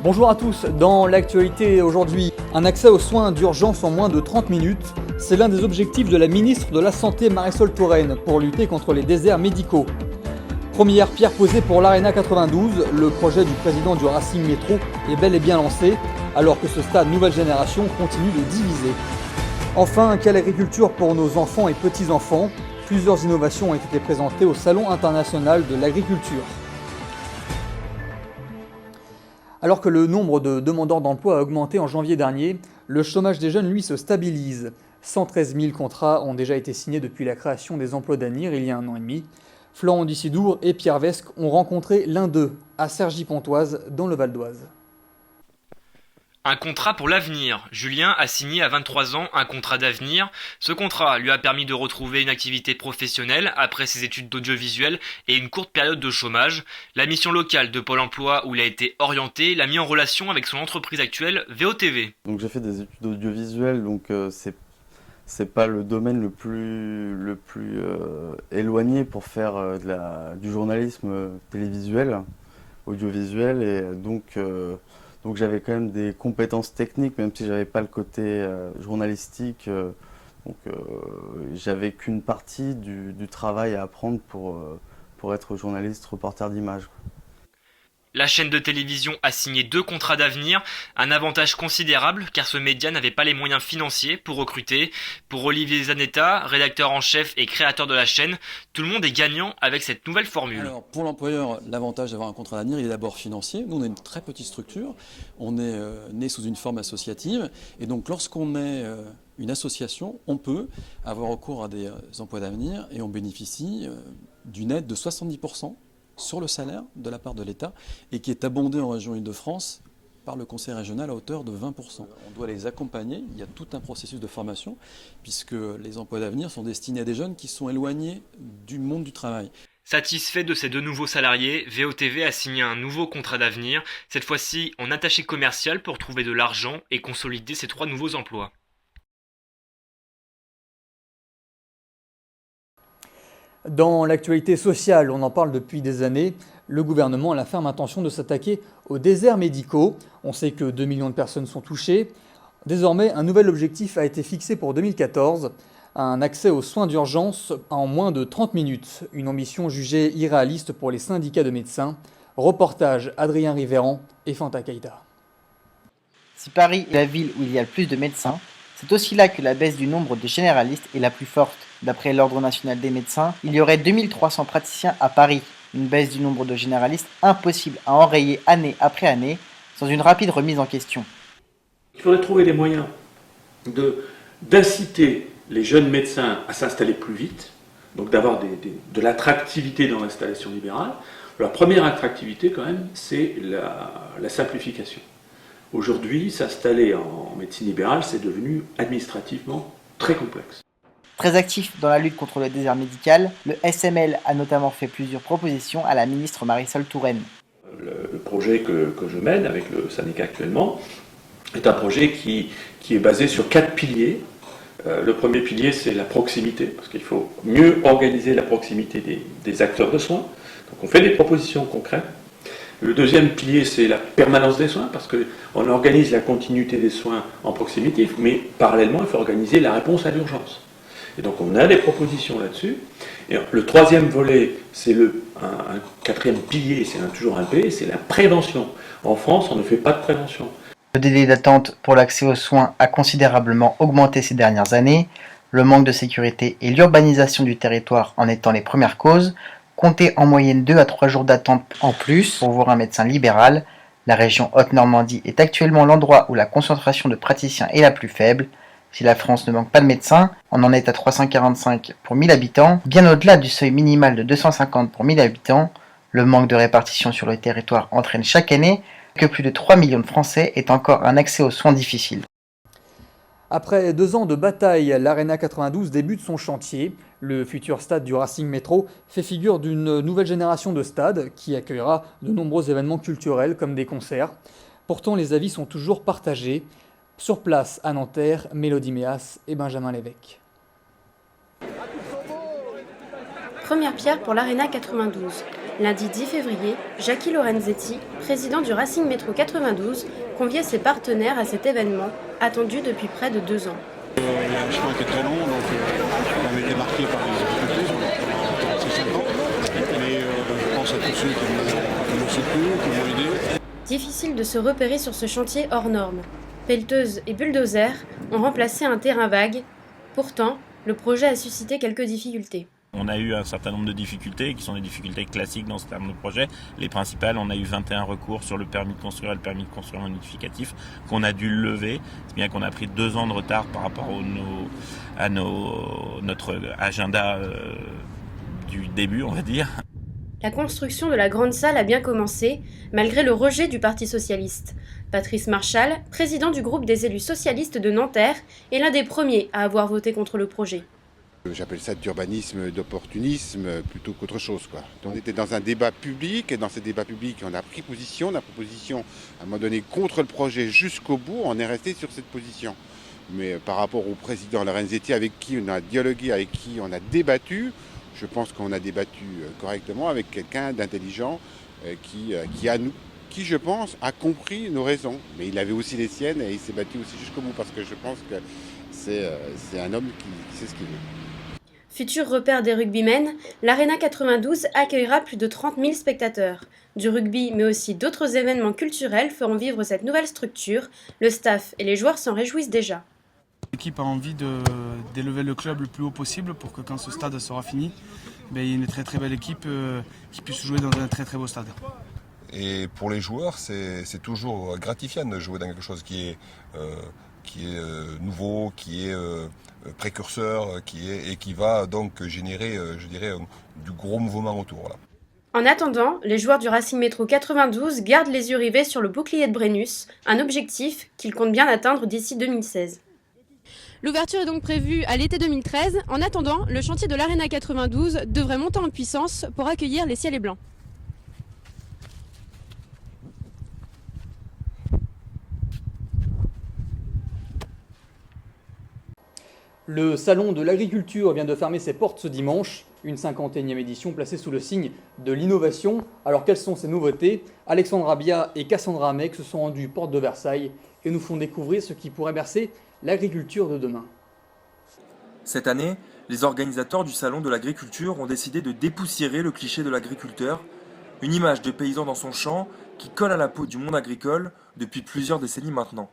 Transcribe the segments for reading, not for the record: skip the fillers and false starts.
Bonjour à tous, dans l'actualité aujourd'hui, un accès aux soins d'urgence en moins de 30 minutes, c'est l'un des objectifs de la ministre de la Santé Marisol Touraine pour lutter contre les déserts médicaux. Première pierre posée pour l'Arena 92, le projet du président du Racing Métro est bel et bien lancé, alors que ce stade nouvelle génération continue de diviser. Enfin, quelle agriculture pour nos enfants et petits-enfants? Plusieurs innovations ont été présentées au Salon international de l'agriculture. Alors que le nombre de demandeurs d'emploi a augmenté en janvier dernier, le chômage des jeunes, lui, se stabilise. 113 000 contrats ont déjà été signés depuis la création des emplois d'avenir il y a 1 an et demi. Florent Dussidour et Pierre Vesque ont rencontré l'un d'eux, à Cergy-Pontoise, dans le Val d'Oise. Un contrat pour l'avenir. Julien a signé à 23 ans un contrat d'avenir. Ce contrat lui a permis de retrouver une activité professionnelle après ses études d'audiovisuel et une courte période de chômage. La mission locale de Pôle emploi où il a été orienté l'a mis en relation avec son entreprise actuelle, VOTV. Donc j'ai fait des études d'audiovisuel, donc c'est pas le domaine le plus éloigné pour faire du journalisme télévisuel, audiovisuel, et donc j'avais quand même des compétences techniques, même si j'avais pas le côté journalistique. J'avais qu'une partie du travail à apprendre pour être journaliste, reporter d'image. La chaîne de télévision a signé 2 contrats d'avenir, un avantage considérable car ce média n'avait pas les moyens financiers pour recruter. Pour Olivier Zanetta, rédacteur en chef et créateur de la chaîne, tout le monde est gagnant avec cette nouvelle formule. Alors pour l'employeur, l'avantage d'avoir un contrat d'avenir, il est d'abord financier. Nous on est une très petite structure, on est né sous une forme associative et donc lorsqu'on est une association, on peut avoir recours à des emplois d'avenir et on bénéficie d'une aide de 70% sur le salaire de la part de l'État et qui est abondé en région Île-de-France par le conseil régional à hauteur de 20%. On doit les accompagner, il y a tout un processus de formation puisque les emplois d'avenir sont destinés à des jeunes qui sont éloignés du monde du travail. Satisfait de ces 2 nouveaux salariés, VOTV a signé un nouveau contrat d'avenir, cette fois-ci en attaché commercial pour trouver de l'argent et consolider ces 3 nouveaux emplois. Dans l'actualité sociale, on en parle depuis des années, le gouvernement a la ferme intention de s'attaquer aux déserts médicaux. On sait que 2 millions de personnes sont touchées. Désormais, un nouvel objectif a été fixé pour 2014, un accès aux soins d'urgence en moins de 30 minutes. Une ambition jugée irréaliste pour les syndicats de médecins. Reportage Adrien Rivérand et Fanta Keïta. Si Paris est la ville où il y a le plus de médecins, c'est aussi là que la baisse du nombre de généralistes est la plus forte. D'après l'Ordre national des médecins, il y aurait 2300 praticiens à Paris. Une baisse du nombre de généralistes impossible à enrayer année après année sans une rapide remise en question. Il faudrait trouver des moyens d'inciter les jeunes médecins à s'installer plus vite, donc d'avoir de l'attractivité dans l'installation libérale. La première attractivité quand même, c'est la simplification. Aujourd'hui, s'installer en médecine libérale, c'est devenu administrativement très complexe. Très actif dans la lutte contre le désert médical, le SML a notamment fait plusieurs propositions à la ministre Marisol Touraine. Le projet que je mène avec le syndicat actuellement est un projet qui est basé sur 4 piliers. Le premier pilier, c'est la proximité, parce qu'il faut mieux organiser la proximité des acteurs de soins. Donc on fait des propositions concrètes. Le deuxième pilier, c'est la permanence des soins, parce qu'on organise la continuité des soins en proximité, mais parallèlement, il faut organiser la réponse à l'urgence. Et donc on a des propositions là-dessus. Et le troisième volet, c'est un quatrième pilier, c'est toujours un P, c'est la prévention. En France, on ne fait pas de prévention. Le délai d'attente pour l'accès aux soins a considérablement augmenté ces dernières années. Le manque de sécurité et l'urbanisation du territoire en étant les premières causes. Comptez en moyenne 2 à 3 jours d'attente en plus pour voir un médecin libéral. La région Haute-Normandie est actuellement l'endroit où la concentration de praticiens est la plus faible. Si la France ne manque pas de médecins, on en est à 345 pour 1000 habitants, bien au-delà du seuil minimal de 250 pour 1000 habitants. Le manque de répartition sur le territoire entraîne chaque année que plus de 3 millions de Français aient encore un accès aux soins difficile. Après 2 ans de bataille, l'Arena 92 débute son chantier. Le futur stade du Racing Métro fait figure d'une nouvelle génération de stades qui accueillera de nombreux événements culturels comme des concerts. Pourtant, les avis sont toujours partagés. Sur place à Nanterre, Mélodie Méas et Benjamin Lévesque. Première pierre pour l'Arena 92. Lundi 10 février, Jackie Lorenzetti, président du Racing Métro 92, conviait ses partenaires à cet événement, attendu depuis près de 2 ans. Le chemin était très long, donc on avait été marqué par les difficultés pendant ces 5 ans. Mais je pense à tous ceux qui m'ont soutenu, qui m'ont aidé. Difficile de se repérer sur ce chantier hors norme. Pelleteuses et bulldozers ont remplacé un terrain vague. Pourtant, le projet a suscité quelques difficultés. On a eu un certain nombre de difficultés qui sont des difficultés classiques dans ce terme de projet. Les principales, on a eu 21 recours sur le permis de construire et le permis de construire modificatif qu'on a dû lever. C'est bien qu'on a pris 2 ans de retard par rapport à notre agenda du début, on va dire. La construction de la grande salle a bien commencé, malgré le rejet du Parti socialiste. Patrice Marchal, président du groupe des élus socialistes de Nanterre, est l'un des premiers à avoir voté contre le projet. J'appelle ça d'urbanisme, d'opportunisme, plutôt qu'autre chose, quoi. On était dans un débat public, et dans ce débat public, on a pris position, à un moment donné contre le projet jusqu'au bout, on est resté sur cette position. Mais par rapport au président Lorenzetti, avec qui on a dialogué, avec qui on a débattu, je pense qu'on a débattu correctement avec quelqu'un d'intelligent qui, je pense, a compris nos raisons. Mais il avait aussi les siennes et il s'est battu aussi jusqu'au bout, parce que je pense que c'est un homme qui sait ce qu'il veut. Futur repère des rugbymen, l'Arena 92 accueillera plus de 30 000 spectateurs. Du rugby, mais aussi d'autres événements culturels feront vivre cette nouvelle structure. Le staff et les joueurs s'en réjouissent déjà. L'équipe a envie d'élever le club le plus haut possible pour que quand ce stade sera fini, il y ait une très très belle équipe qui puisse jouer dans un très très beau stade. Et pour les joueurs, c'est toujours gratifiant de jouer dans quelque chose qui est nouveau, qui est précurseur, et qui va donc générer, je dirais, du gros mouvement autour. Voilà. En attendant, les joueurs du Racing Métro 92 gardent les yeux rivés sur le bouclier de Brennus, un objectif qu'ils comptent bien atteindre d'ici 2016. L'ouverture est donc prévue à l'été 2013. En attendant, le chantier de l'Arena 92 devrait monter en puissance pour accueillir les Ciels et Blancs. Le Salon de l'agriculture vient de fermer ses portes ce dimanche, une 51e édition placée sous le signe de l'innovation. Alors quelles sont ces nouveautés? Alexandre Rabia et Cassandra Amec se sont rendus porte de Versailles et nous font découvrir ce qui pourrait bercer l'agriculture de demain. Cette année, les organisateurs du Salon de l'agriculture ont décidé de dépoussiérer le cliché de l'agriculteur, une image de paysan dans son champ qui colle à la peau du monde agricole depuis plusieurs décennies maintenant.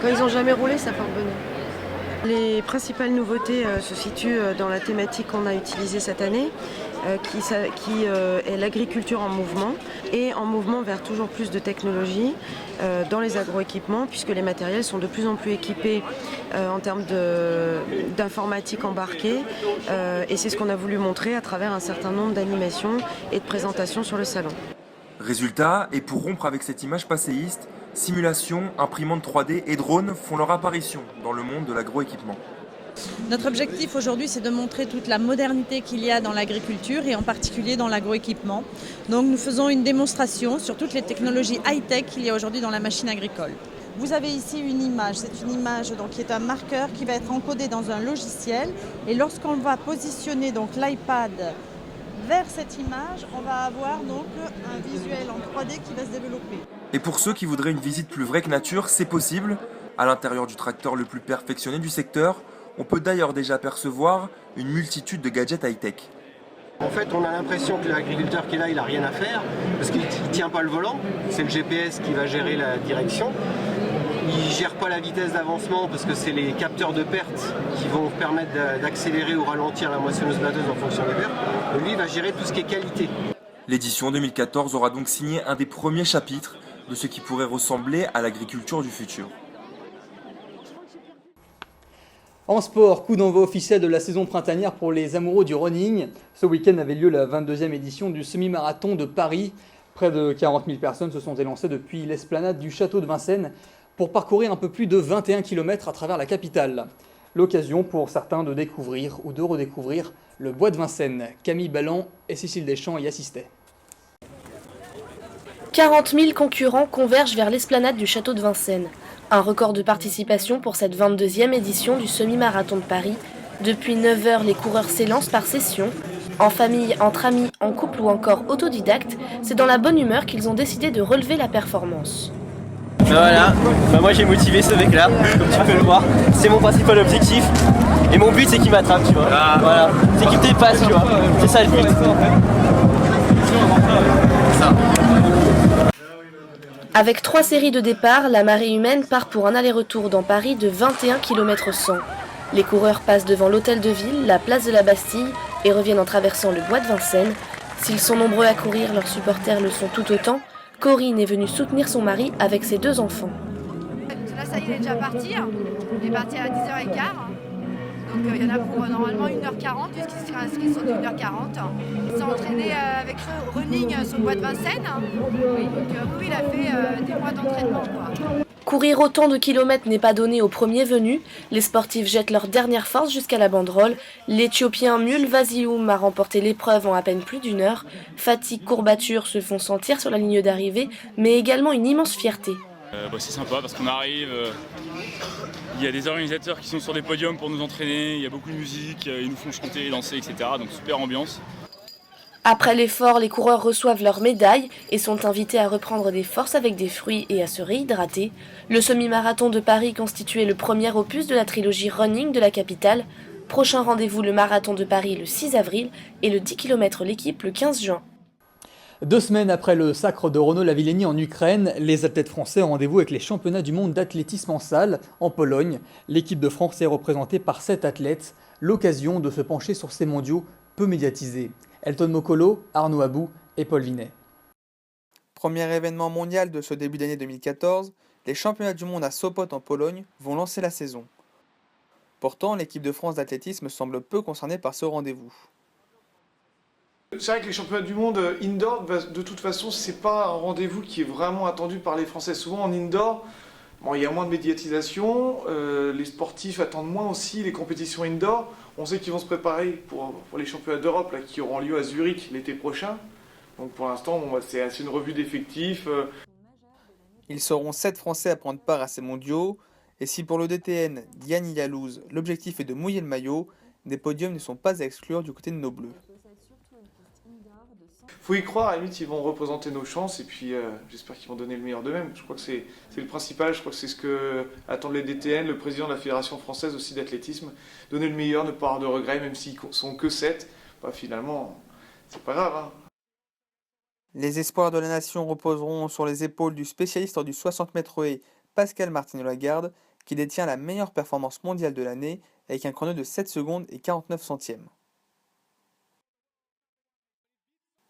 Quand ils n'ont jamais roulé, ça porte bonheur. Les principales nouveautés se situent dans la thématique qu'on a utilisée cette année, qui est l'agriculture en mouvement, et en mouvement vers toujours plus de technologie dans les agroéquipements, puisque les matériels sont de plus en plus équipés en termes d'informatique embarquée, et c'est ce qu'on a voulu montrer à travers un certain nombre d'animations et de présentations sur le salon. Résultat, et pour rompre avec cette image passéiste, simulation, imprimante 3D et drones font leur apparition dans le monde de l'agroéquipement. Notre objectif aujourd'hui, c'est de montrer toute la modernité qu'il y a dans l'agriculture et en particulier dans l'agroéquipement. Donc nous faisons une démonstration sur toutes les technologies high-tech qu'il y a aujourd'hui dans la machine agricole. Vous avez ici une image, c'est une image donc, qui est un marqueur qui va être encodé dans un logiciel, et lorsqu'on va positionner donc l'iPad vers cette image, on va avoir donc un visuel en 3D qui va se développer. Et pour ceux qui voudraient une visite plus vraie que nature, c'est possible. À l'intérieur du tracteur le plus perfectionné du secteur, on peut d'ailleurs déjà percevoir une multitude de gadgets high-tech. En fait, on a l'impression que l'agriculteur qui est là, il n'a rien à faire, parce qu'il ne tient pas le volant. C'est le GPS qui va gérer la direction. Il ne gère pas la vitesse d'avancement, parce que c'est les capteurs de perte qui vont permettre d'accélérer ou ralentir la moissonneuse-batteuse en fonction des pertes. Et lui, il va gérer tout ce qui est qualité. L'édition 2014 aura donc signé un des premiers chapitres de ce qui pourrait ressembler à l'agriculture du futur. En sport, coup d'envoi officiel de la saison printanière pour les amoureux du running. Ce week-end avait lieu la 22e édition du semi-marathon de Paris. Près de 40 000 personnes se sont élancées depuis l'esplanade du château de Vincennes pour parcourir un peu plus de 21 km à travers la capitale. L'occasion pour certains de découvrir ou de redécouvrir le bois de Vincennes. Camille Ballan et Cécile Deschamps y assistaient. 40 000 concurrents convergent vers l'esplanade du château de Vincennes. Un record de participation pour cette 22e édition du semi-marathon de Paris. Depuis 9h, les coureurs s'élancent par session. En famille, entre amis, en couple ou encore autodidacte, c'est dans la bonne humeur qu'ils ont décidé de relever la performance. Voilà, moi j'ai motivé ce mec là, comme tu peux le voir, c'est mon principal objectif et mon but c'est qu'il m'attrape, tu vois. Voilà, c'est qu'il me dépasse, tu vois, c'est ça le but. Avec 3 séries de départ, la marée humaine part pour un aller-retour dans Paris de 21 km 100. Les coureurs passent devant l'hôtel de ville, la place de la Bastille et reviennent en traversant le bois de Vincennes. S'ils sont nombreux à courir, leurs supporters le sont tout autant. Corinne est venue soutenir son mari avec ses 2 enfants. Là, ça y est, il est déjà parti. Il est parti à 10h15. Donc il y en a pour normalement 1h40, puisqu'il sera inscrit sur 1h40. Il s'est entraîné avec running sur le bois de Vincennes. Oui, donc oui, il a fait des mois d'entraînement, quoi. Courir autant de kilomètres n'est pas donné aux premiers venus. Les sportifs jettent leur dernière force jusqu'à la banderole. L'Éthiopien Mule Vazioum a remporté l'épreuve en à peine plus d'1 heure. Fatigue, courbatures se font sentir sur la ligne d'arrivée, mais également une immense fierté. C'est sympa parce qu'on arrive, il y a des organisateurs qui sont sur des podiums pour nous entraîner, il y a beaucoup de musique, ils nous font chanter, danser, etc. Donc super ambiance. Après l'effort, les coureurs reçoivent leurs médailles et sont invités à reprendre des forces avec des fruits et à se réhydrater. Le semi-marathon de Paris constituait le premier opus de la trilogie running de la capitale. Prochain rendez-vous le marathon de Paris le 6 avril et le 10 km l'équipe le 15 juin. 2 semaines après le sacre de Renaud Lavillenie en Ukraine, les athlètes français ont rendez-vous avec les championnats du monde d'athlétisme en salle en Pologne. L'équipe de France est représentée par 7 athlètes, l'occasion de se pencher sur ces mondiaux peu médiatisés. Elton Mokolo, Arnaud Abou et Paul Vinet. Premier événement mondial de ce début d'année 2014, les championnats du monde à Sopot en Pologne vont lancer la saison. Pourtant, l'équipe de France d'athlétisme semble peu concernée par ce rendez-vous. C'est vrai que les championnats du monde indoor, de toute façon, c'est pas un rendez-vous qui est vraiment attendu par les Français. Souvent en indoor, il y a moins de médiatisation, les sportifs attendent moins aussi les compétitions indoor. On sait qu'ils vont se préparer pour les championnats d'Europe là, qui auront lieu à Zurich l'été prochain. Donc pour l'instant, c'est une revue d'effectifs. Ils seront 7 Français à prendre part à ces mondiaux. Et si pour le DTN, Diane Yalouz, l'objectif est de mouiller le maillot, des podiums ne sont pas à exclure du côté de nos Bleus. Faut y croire, à la limite ils vont représenter nos chances et puis j'espère qu'ils vont donner le meilleur d'eux-mêmes. Je crois que c'est le principal, je crois que c'est ce que attendent les DTN, le président de la Fédération française aussi d'athlétisme, donner le meilleur, ne pas avoir de regrets, même s'ils sont que 7, finalement c'est pas grave. Hein. Les espoirs de la nation reposeront sur les épaules du spécialiste du 60 mètres haies Pascal Martineau-Lagarde, qui détient la meilleure performance mondiale de l'année avec un chrono de 7 secondes et 49 centièmes.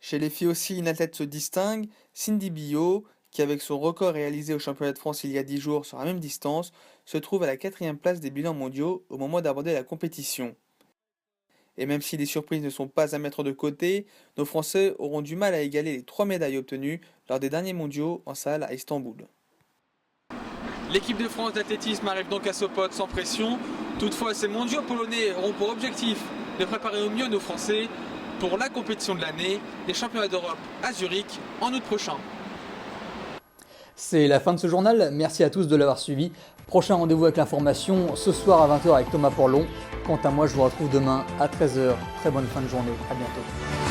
Chez les filles aussi, une athlète se distingue, Cindy Billot, qui avec son record réalisé au championnat de France il y a 10 jours sur la même distance, se trouve à la 4e place des bilans mondiaux au moment d'aborder la compétition. Et même si les surprises ne sont pas à mettre de côté, nos Français auront du mal à égaler les 3 médailles obtenues lors des derniers mondiaux en salle à Istanbul. L'équipe de France d'athlétisme arrive donc à Sopot sans pression. Toutefois, ces mondiaux polonais auront pour objectif de préparer au mieux nos Français pour la compétition de l'année, les championnats d'Europe à Zurich en août prochain. C'est la fin de ce journal, merci à tous de l'avoir suivi. Prochain rendez-vous avec l'information ce soir à 20h avec Thomas Porlon. Quant à moi, je vous retrouve demain à 13h. Très bonne fin de journée, à bientôt.